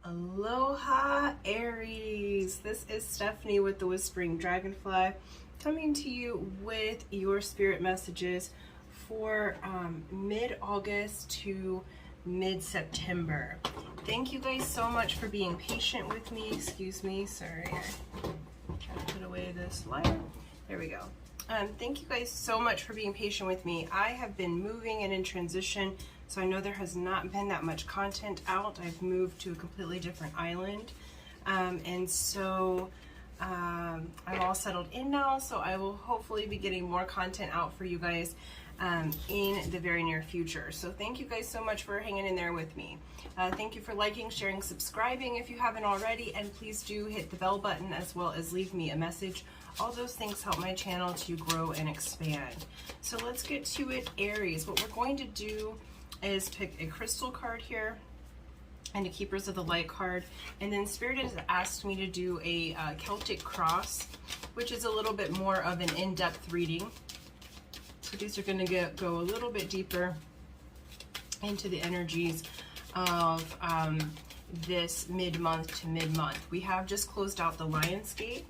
Aloha, Aries. This is Stephanie with the Whispering Dragonfly coming to you with your spirit messages for mid-August to mid-September. Thank you guys so much for being patient with me. Excuse me, sorry. I'm trying to put away this light. There we go. Thank you guys so much for being patient with me. I have been moving and in transition, so I know there has not been that much content out. I've moved to a completely different island, and so I'm all settled in now, so I will hopefully be getting more content out for you guys in the very near future. So thank you guys so much for hanging in there with me. Thank you for liking, sharing, subscribing if you haven't already, and please do hit the bell button as well as leave me a message. All those things help my channel to grow and expand. So let's get to it, Aries. What we're going to do is pick a crystal card here and a Keepers of the Light card, and then Spirit has asked me to do a Celtic cross, which is a little bit more of an in-depth reading. So these are going to go a little bit deeper into the energies of this mid-month to mid-month. We have just closed out the Lionsgate,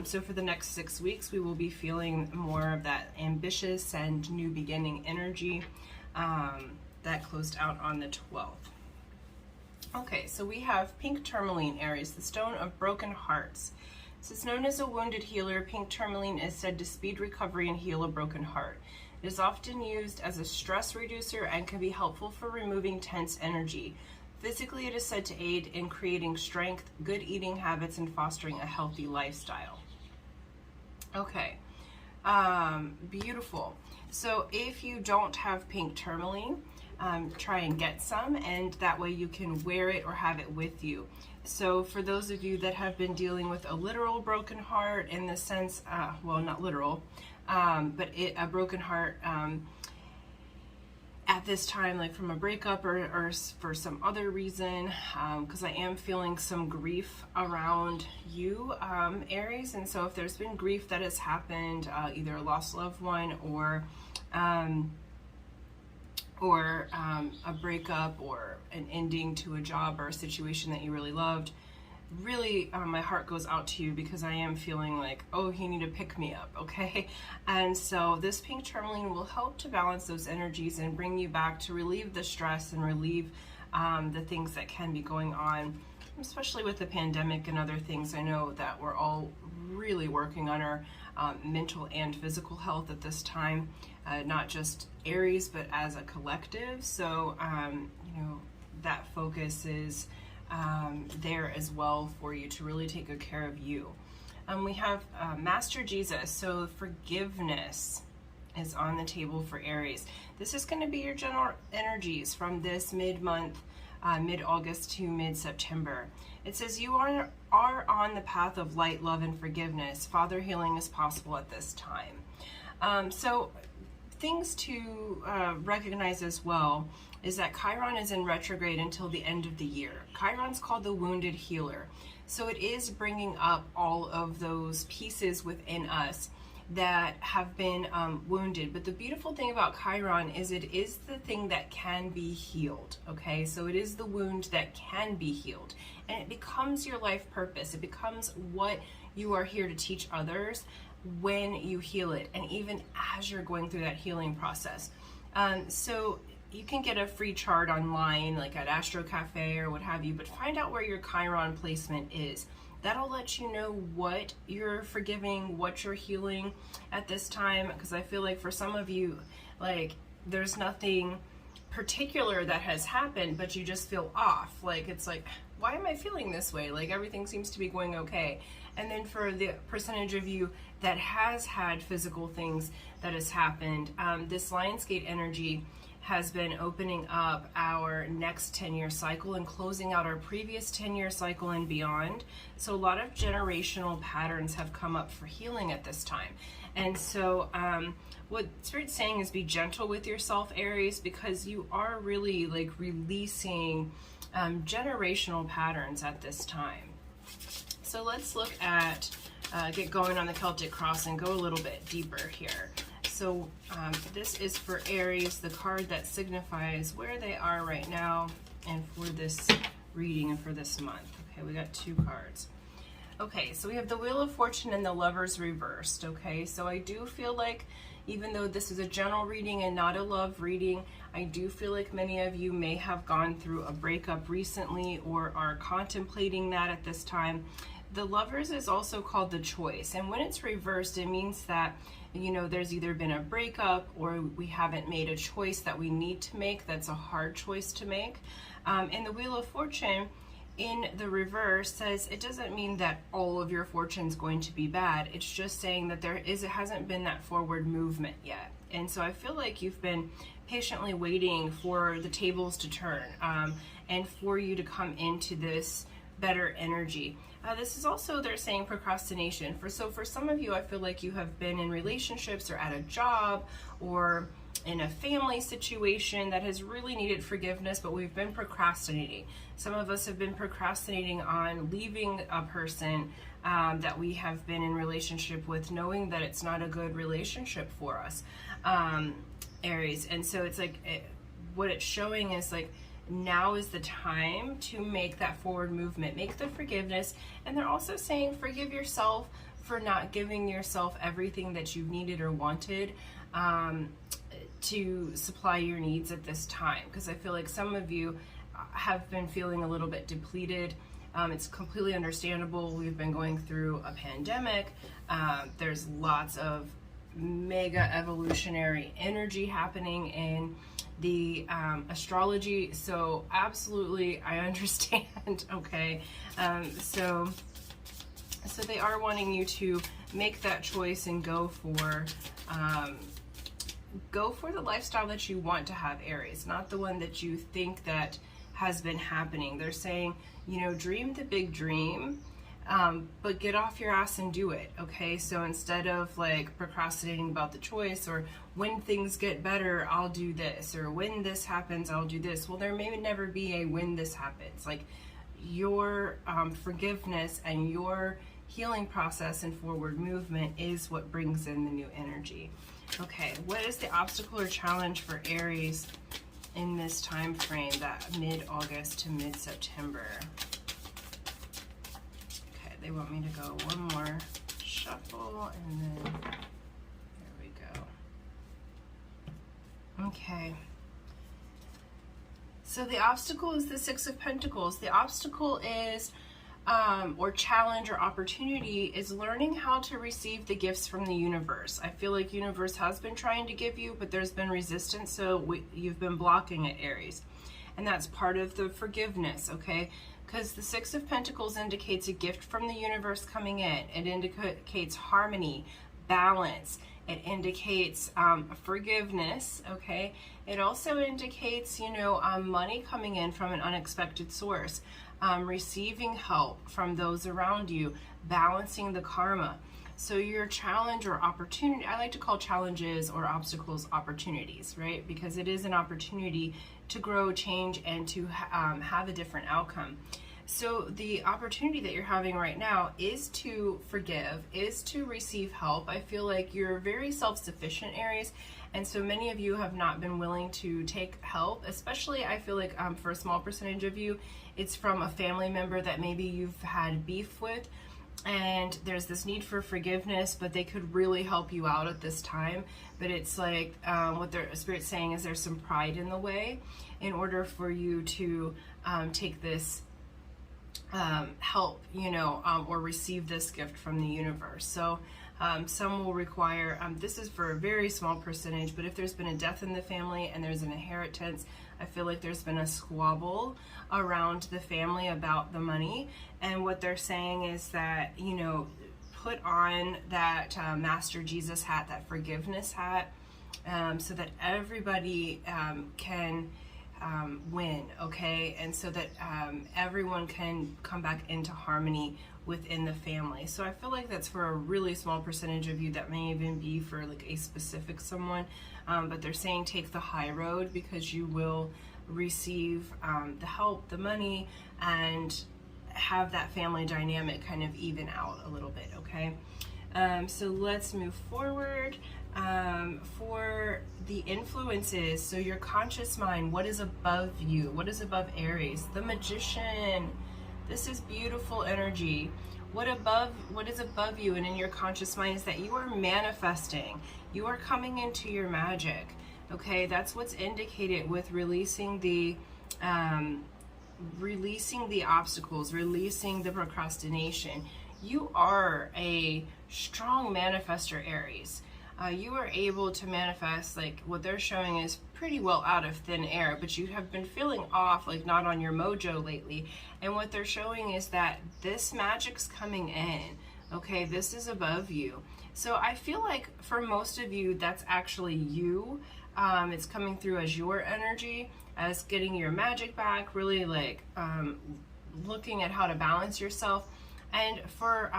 so for the next 6 weeks we will be feeling more of that ambitious and new beginning energy. That closed out on the 12th. Okay, so we have pink tourmaline, Aries, the stone of broken hearts. This is known as a wounded healer. Pink tourmaline is said to speed recovery and heal a broken heart. It is often used as a stress reducer and can be helpful for removing tense energy. Physically, it is said to aid in creating strength, good eating habits, and fostering a healthy lifestyle. Okay, beautiful. So if you don't have pink tourmaline, try and get some, and that way you can wear it or have it with you. So for those of you that have been dealing with a literal broken heart, in the sense, well, not literal, but a broken heart at this time, like from a breakup or for some other reason, because I am feeling some grief around you, Aries. And so if there's been grief that has happened, either a lost loved one or a breakup or an ending to a job or a situation that you really loved, really my heart goes out to you, because I am feeling like, oh, you need to pick me up, okay? And so this pink tourmaline will help to balance those energies and bring you back to relieve the stress and relieve the things that can be going on, especially with the pandemic and other things. I know that we're all really working on our mental and physical health at this time, not just Aries, but as a collective. So, you know, that focus is there as well for you to really take good care of you. We have Master Jesus, so forgiveness is on the table for Aries. This is going to be your general energies from this mid-month, mid-August to mid-September. It says you are on the path of light, love, and forgiveness. Father healing is possible at this time. So things to recognize as well is that Chiron is in retrograde until the end of the year. Chiron's called the wounded healer. So it is bringing up all of those pieces within us that have been wounded. But the beautiful thing about Chiron is it is the thing that can be healed, okay? So it is the wound that can be healed. And it becomes your life purpose. It becomes what you are here to teach others when you heal it, and even as you're going through that healing process. So you can get a free chart online, like at Astro Cafe or what have you, but find out where your Chiron placement is. That'll let you know what you're forgiving, what you're healing at this time, because I feel like for some of you, like, there's nothing particular that has happened, but you just feel off. Like, it's like, why am I feeling this way? Like, everything seems to be going okay. And then for the percentage of you that has had physical things that has happened, this Lionsgate energy has been opening up our next 10-year cycle and closing out our previous 10-year cycle and beyond. So a lot of generational patterns have come up for healing at this time. And so what Spirit's saying is be gentle with yourself, Aries, because you are really like releasing generational patterns at this time. So let's look at, get going on the Celtic cross and go a little bit deeper here. So this is for Aries, the card that signifies where they are right now and for this reading for this month. Okay, we got 2 cards. Okay, so we have the Wheel of Fortune and the Lovers reversed. Okay, so I do feel like, even though this is a general reading and not a love reading, I do feel like many of you may have gone through a breakup recently or are contemplating that at this time. The Lovers is also called the Choice, and when it's reversed, it means that, you know, there's either been a breakup or we haven't made a choice that we need to make. That's a hard choice to make. And the Wheel of Fortune in the reverse says it doesn't mean that all of your fortune's going to be bad. It's just saying that it hasn't been that forward movement yet. And so I feel like you've been patiently waiting for the tables to turn and for you to come into this better energy. This is also, they're saying, procrastination. So for some of you, I feel like you have been in relationships or at a job or in a family situation that has really needed forgiveness, but we've been procrastinating. Some of us have been procrastinating on leaving a person that we have been in relationship with, knowing that it's not a good relationship for us, Aries. And so it's like, what it's showing is like, now is the time to make that forward movement, make the forgiveness. And they're also saying forgive yourself for not giving yourself everything that you needed or wanted to supply your needs at this time, because I feel like some of you have been feeling a little bit depleted. It's completely understandable. We've been going through a pandemic. There's lots of mega evolutionary energy happening in the astrology, so absolutely I understand. Okay, so they are wanting you to make that choice and go for the lifestyle that you want to have, Aries, not the one that you think that has been happening. They're saying, you know, dream the big dream, but get off your ass and do it. Okay, so instead of like procrastinating about the choice, or when things get better I'll do this, or when this happens I'll do this, well, there may never be a when this happens. Like, your forgiveness and your healing process and forward movement is what brings in the new energy. Okay, what is the obstacle or challenge for Aries in this time frame, that mid-August to mid-September? Okay, they want me to go one more shuffle, and then there we go. Okay. So the obstacle is the Six of Pentacles. The obstacle is, or challenge or opportunity, is learning how to receive the gifts from the universe. I feel like universe has been trying to give you, but there's been resistance, so you've been blocking it, Aries. And that's part of the forgiveness, okay? Because the Six of Pentacles indicates a gift from the universe coming in. It indicates harmony, balance. It indicates forgiveness, okay? It also indicates, you know, money coming in from an unexpected source, receiving help from those around you, balancing the karma. So your challenge or opportunity, I like to call challenges or obstacles opportunities, right? Because it is an opportunity to grow, change, and to have a different outcome. So the opportunity that you're having right now is to forgive, is to receive help. I feel like you're very self-sufficient, Aries, and so many of you have not been willing to take help, especially I feel like for a small percentage of you, it's from a family member that maybe you've had beef with, and there's this need for forgiveness, but they could really help you out at this time. But it's like what their spirit's saying is there's some pride in the way in order for you to take this help, you know, or receive this gift from the universe. So some will require, this is for a very small percentage, but if there's been a death in the family and there's an inheritance, I feel like there's been a squabble around the family about the money. And what they're saying is that, you know, put on that Master Jesus hat, that forgiveness hat, so that everybody can win, okay? And so that everyone can come back into harmony within the family. So I feel like that's for a really small percentage of you. That may even be for like a specific someone, but they're saying take the high road, because you will receive the help, the money, and have that family dynamic kind of even out a little bit, okay? So let's move forward. For the influences, so your conscious mind, what is above you, what is above Aries? The Magician. This is beautiful energy. What is above you and in your conscious mind is that you are manifesting. You are coming into your magic. Okay, that's what's indicated with releasing the obstacles, releasing the procrastination. You are a strong manifester, Aries. You are able to manifest, like what they're showing is pretty well out of thin air, but you have been feeling off, like not on your mojo lately. And what they're showing is that this magic's coming in. Okay, this is above you. So I feel like for most of you, that's actually you. It's coming through as your energy, as getting your magic back, really like looking at how to balance yourself. And for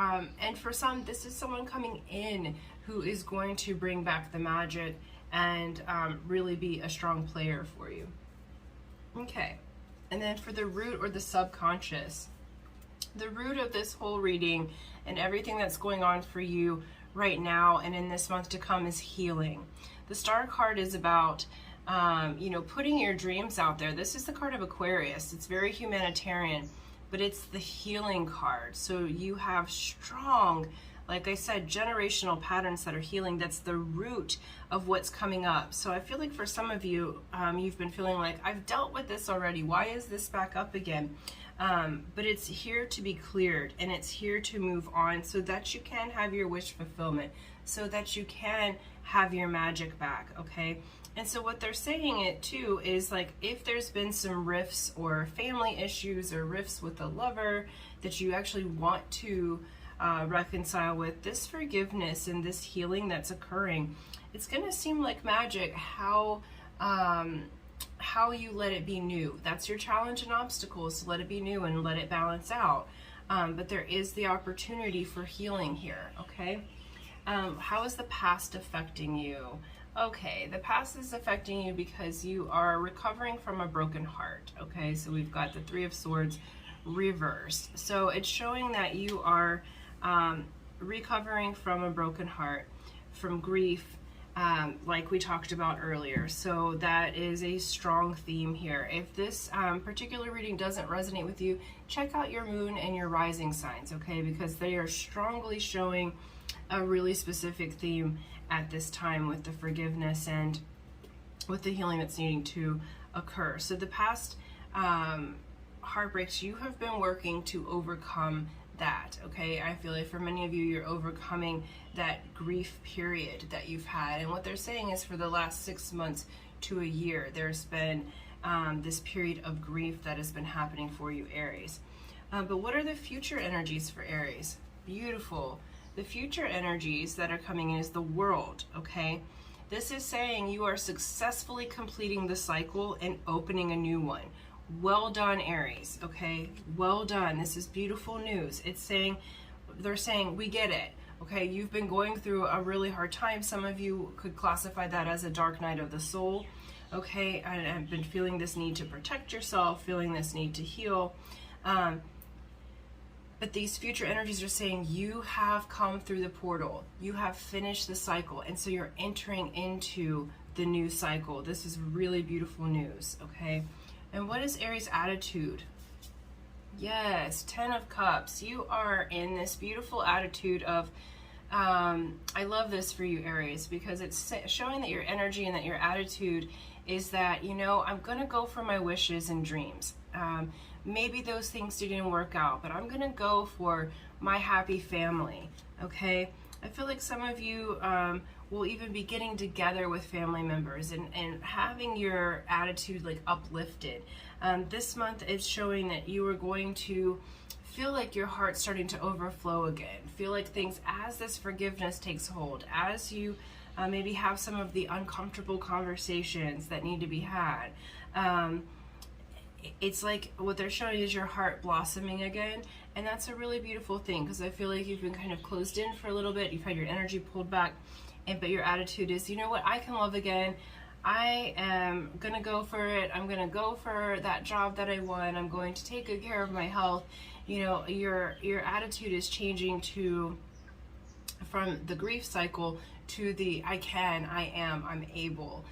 some, this is someone coming in who is going to bring back the magic and really be a strong player for you. Okay, and then for the root or the subconscious, the root of this whole reading and everything that's going on for you right now and in this month to come is healing. The Star card is about putting your dreams out there. This is the card of Aquarius. It's very humanitarian, but it's the healing card. So you have strong, like I said, generational patterns that are healing. That's the root of what's coming up. So I feel like for some of you, you've been feeling like, I've dealt with this already. Why is this back up again? But it's here to be cleared, and it's here to move on so that you can have your wish fulfillment, so that you can have your magic back, okay? And so what they're saying it too is like, if there's been some rifts or family issues or rifts with a lover that you actually want to reconcile with, this forgiveness and this healing that's occurring, it's going to seem like magic how you let it be new. That's your challenge and obstacles, to let it be new and let it balance out. But there is the opportunity for healing here, okay? How is the past affecting you? Okay, the past is affecting you because you are recovering from a broken heart, okay? So we've got the Three of Swords reversed. So it's showing that you are recovering from a broken heart, from grief, like we talked about earlier. So that is a strong theme here. If this particular reading doesn't resonate with you, check out your moon and your rising signs, okay? Because they are strongly showing a really specific theme at this time with the forgiveness and with the healing that's needing to occur. So the past heartbreaks, you have been working to overcome that, okay? I feel like for many of you, you're overcoming that grief period that you've had. And what they're saying is for the last 6 months to a year, there's been this period of grief that has been happening for you, Aries. But what are the future energies for Aries? Beautiful. The future energies that are coming in is the World, okay? This is saying you are successfully completing the cycle and opening a new one. Well done, Aries, okay? Well done. This is beautiful news. It's saying, they're saying, we get it, okay? You've been going through a really hard time. Some of you could classify that as a dark night of the soul, okay? And have been feeling this need to protect yourself, feeling this need to heal. But these future energies are saying you have come through the portal. You have finished the cycle. And so you're entering into the new cycle. This is really beautiful news, okay? And what is Aries' attitude? Yes, 10 of Cups. You are in this beautiful attitude of, I love this for you, Aries, because it's showing that your energy and that your attitude is that, you know, I'm going to go for my wishes and dreams. Maybe those things didn't work out, but I'm going to go for my happy family, okay? I feel like some of you will even be getting together with family members and having your attitude like uplifted. This month it's showing that you are going to feel like your heart's starting to overflow again. Feel like things, as this forgiveness takes hold, as you maybe have some of the uncomfortable conversations that need to be had, it's like what they're showing is your heart blossoming again, and that's a really beautiful thing, because I feel like you've been kind of closed in for a little bit. You've had your energy pulled back, but your attitude is, you know what, I can love again. I am gonna go for it. I'm gonna go for that job that I want. I'm going to take good care of my health. You know, your attitude is changing from the grief cycle to the I can, I am, I'm able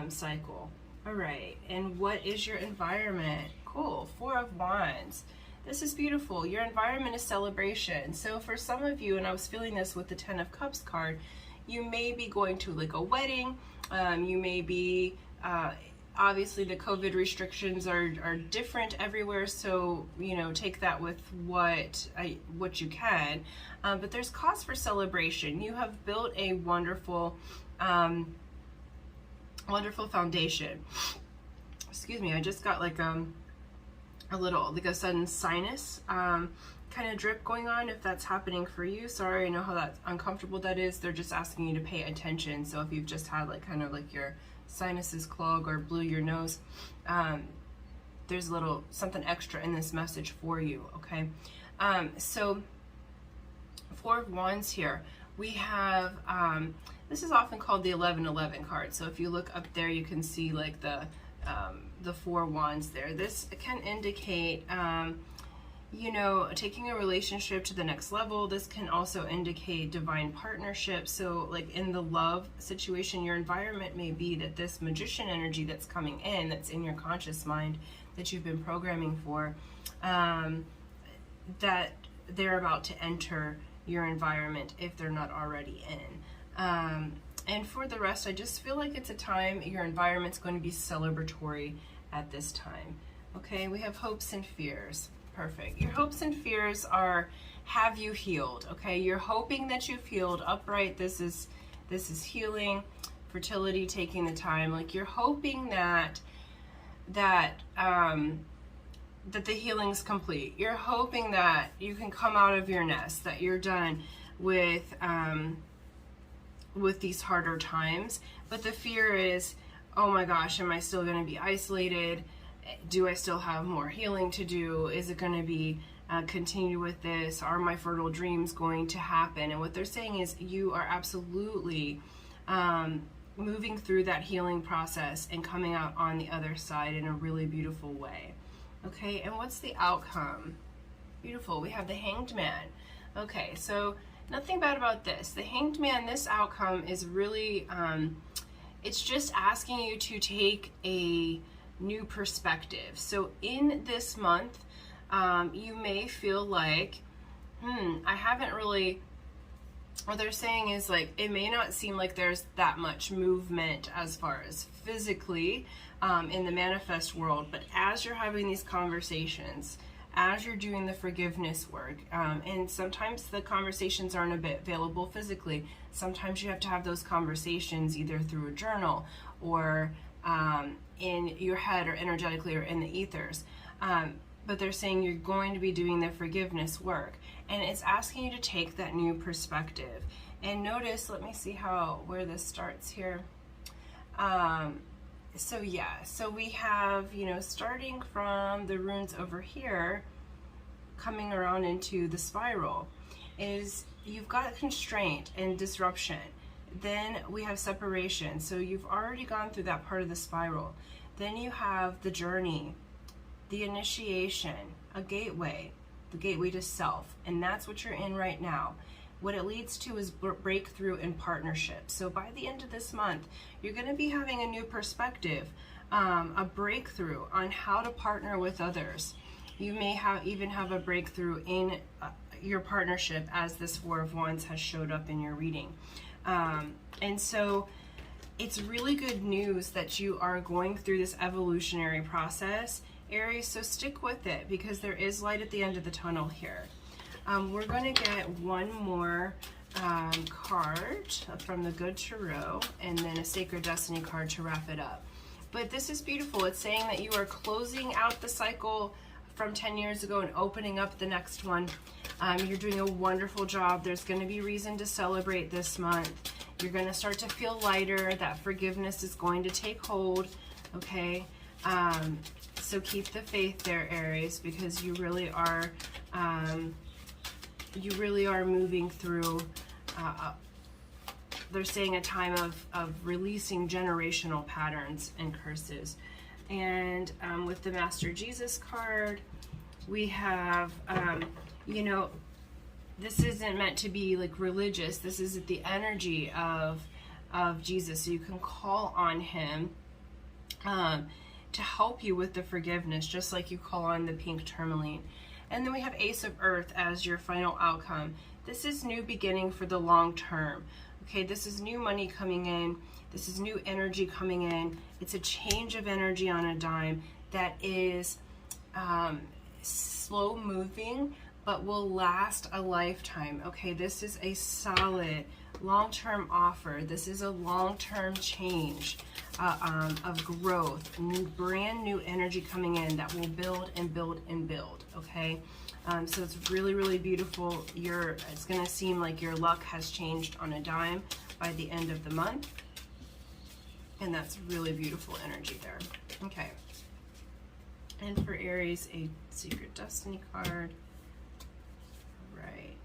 cycle. All right, and what is your environment? Cool, 4 of Wands. This is beautiful. Your environment is celebration. So for some of you, and I was feeling this with the 10 of Cups card, you may be going to like a wedding. You may be, obviously the COVID restrictions are different everywhere. So, you know, take that with what you can. But there's cause for celebration. You have built a wonderful, wonderful foundation. Excuse me, I just got like a little, like a sudden sinus kind of drip going on. If that's happening for you, sorry, I know how that's uncomfortable that is. They're just asking you to pay attention. So if you've just had like kind of like your sinuses clog or blew your nose, there's a little something extra in this message for you, okay? So 4 of Wands here. We have, this is often called the 1111 card. So if you look up there, you can see like the 4 wands there. This can indicate, you know, taking a relationship to the next level. This can also indicate divine partnership. So like in the love situation, your environment may be that this magician energy that's coming in, that's in your conscious mind, that you've been programming for, that they're about to enter your environment if they're not already in. And for the rest, I just feel like it's a time your environment's going to be celebratory at this time. Okay, we have hopes and fears. Perfect. Your hopes and fears are, have you healed? Okay, you're hoping that you've healed. Upright, this is healing. Fertility, taking the time. Like you're hoping that the healing's complete. You're hoping that you can come out of your nest, that you're done with these harder times. But the fear is, oh my gosh, am I still going to be isolated? Do I still have more healing to do? Is it going to be continue with this? Are my fertile dreams going to happen? And what they're saying is you are absolutely moving through that healing process and coming out on the other side in a really beautiful way. Okay, and what's the outcome? Beautiful. We have the Hanged Man. Okay, so nothing bad about this. The Hanged Man, this outcome is really, it's just asking you to take a new perspective. So in this month, you may feel like, I haven't really, what they're saying is like, it may not seem like there's that much movement as far as physically in the manifest world, but as you're having these conversations, as you're doing the forgiveness work, and sometimes the conversations aren't available physically. Sometimes you have to have those conversations either through a journal or in your head or energetically or in the ethers. But they're saying you're going to be doing the forgiveness work, and it's asking you to take that new perspective. And notice, let me see where this starts here. So yeah, so we have, you know, starting from the runes over here, coming around into the spiral, is you've got constraint and disruption. Then we have separation. So you've already gone through that part of the spiral. Then you have the journey, the initiation, a gateway, the gateway to self. And that's what you're in right now. What it leads to is breakthrough in partnership. So by the end of this month, you're going to be having a new perspective, a breakthrough on how to partner with others. You may even have a breakthrough in your partnership, as this 4 of Wands has showed up in your reading. And so it's really good news that you are going through this evolutionary process, Aries, so stick with it because there is light at the end of the tunnel here. We're going to get one more card from the Good Tarot and then a Sacred Destiny card to wrap it up. But this is beautiful. It's saying that you are closing out the cycle from 10 years ago and opening up the next one. You're doing a wonderful job. There's going to be reason to celebrate this month. You're going to start to feel lighter. That forgiveness is going to take hold, okay? So keep the faith there, Aries, because you really are moving through, they're saying a time of releasing generational patterns and curses. And with the Master Jesus card, we have, you know, this isn't meant to be like religious. This is the energy of of Jesus. So you can call on him to help you with the forgiveness, just like you call on the pink tourmaline. And then we have Ace of Earth as your final outcome. This is new beginning for the long term. Okay, this is new money coming in. This is new energy coming in. It's a change of energy on a dime that is slow moving, but will last a lifetime. Okay, this is a solid long-term offer. This is a long-term change of growth, brand new energy coming in that will build and build and build. Okay, so it's really, really beautiful. It's going to seem like your luck has changed on a dime by the end of the month, and that's really beautiful energy there. Okay, and for Aries, a Secret Destiny card. Right,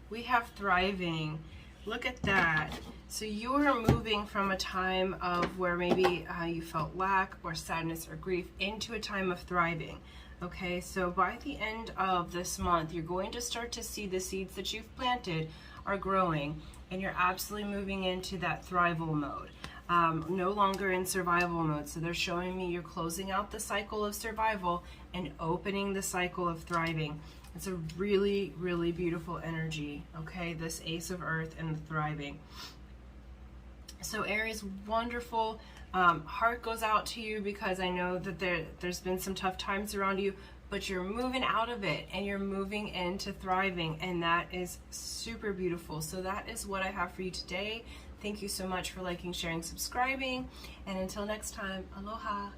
we have Thriving. Look at that. So you are moving from a time of where maybe you felt lack or sadness or grief into a time of thriving. Okay, so by the end of this month, you're going to start to see the seeds that you've planted are growing, and you're absolutely moving into that thrival mode. No longer in survival mode. So they're showing me you're closing out the cycle of survival and opening the cycle of thriving. It's a really, really beautiful energy, okay? This Ace of Earth and the Thriving. So Aries, wonderful. Heart goes out to you because I know that there's been some tough times around you, but you're moving out of it and you're moving into thriving, and that is super beautiful. So that is what I have for you today. Thank you so much for liking, sharing, subscribing, and until next time, aloha.